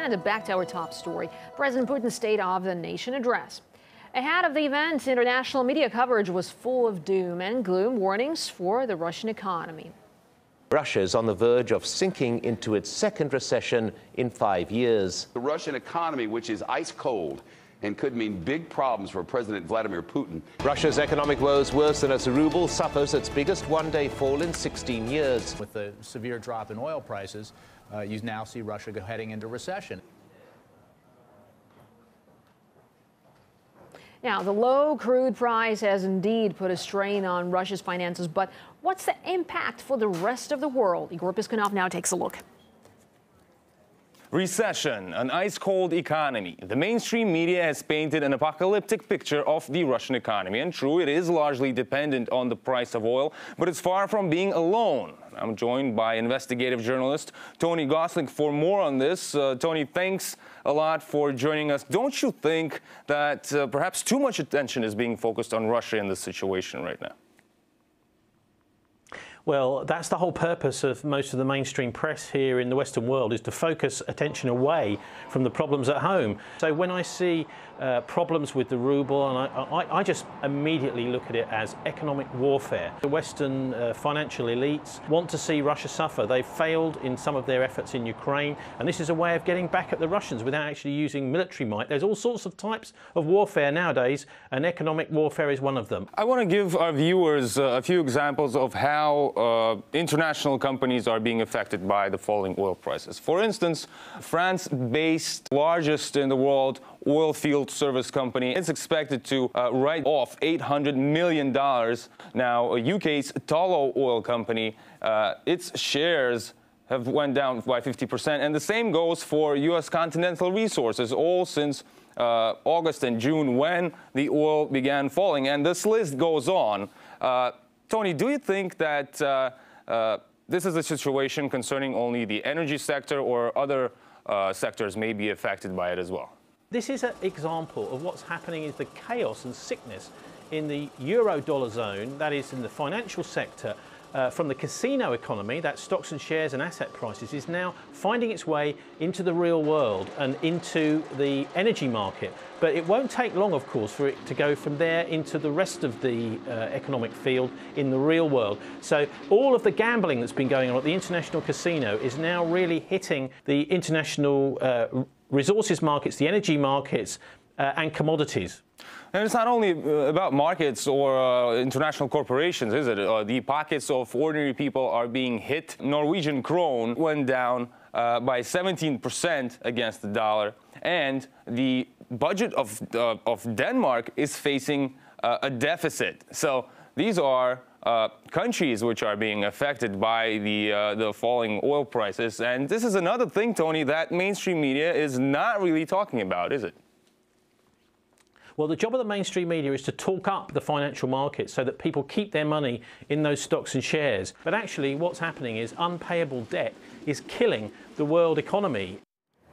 And back to our top story, President Putin's State of the Nation address. Ahead of the event, international media coverage was full of doom and gloom warnings for the Russian economy. Russia is on the verge of sinking into its second recession in 5 years. The Russian economy, which is ice cold and could mean big problems for President Vladimir Putin. Russia's economic woes worsen as the ruble suffers its biggest one-day fall in 16 years. With the severe drop in oil prices, you now see Russia heading into recession. Now, the low crude price has indeed put a strain on Russia's finances, but what's the impact for the rest of the world? Igor Piskunov now takes a look. Recession, an ice-cold economy. The mainstream media has painted an apocalyptic picture of the Russian economy. And true, it is largely dependent on the price of oil, but it's far from being alone. I'm joined by investigative journalist Tony Gosling for more on this. Tony, thanks a lot for joining us. Don't you think that perhaps too much attention is being focused on Russia in this situation right now? Well, that's the whole purpose of most of the mainstream press here in the Western world, is to focus attention away from the problems at home. So when I see problems with the ruble, and I just immediately look at it as economic warfare. The Western financial elites want to see Russia suffer. They've failed in some of their efforts in Ukraine, and this is a way of getting back at the Russians without actually using military might. There's all sorts of types of warfare nowadays, and economic warfare is one of them. I want to give our viewers a few examples of how international companies are being affected by the falling oil prices. For instance, France-based, largest in the world oil field service company is expected to write off $800 million. Now, UK's Tullow oil company, its shares have went down by 50%, and the same goes for U.S. Continental Resources, all since August and June when the oil began falling. And this list goes on. Tony, do you think that this is a situation concerning only the energy sector, or other sectors may be affected by it as well? This is an example of what's happening is the chaos and sickness in the euro-dollar zone, that is in the financial sector, from the casino economy, that stocks and shares and asset prices, is now finding its way into the real world and into the energy market. But it won't take long, of course, for it to go from there into the rest of the economic field in the real world. So all of the gambling that's been going on at the international casino is now really hitting the international resources markets, the energy markets, and commodities. And it's not only about markets or international corporations, is it? The pockets of ordinary people are being hit. Norwegian krone went down by 17% against the dollar, and the budget of Denmark is facing a deficit. So these are countries which are being affected by the falling oil prices. And this is another thing, Tony, that mainstream media is not really talking about, is it? Well, the job of the mainstream media is to talk up the financial markets so that people keep their money in those stocks and shares. But actually what's happening is unpayable debt is killing the world economy.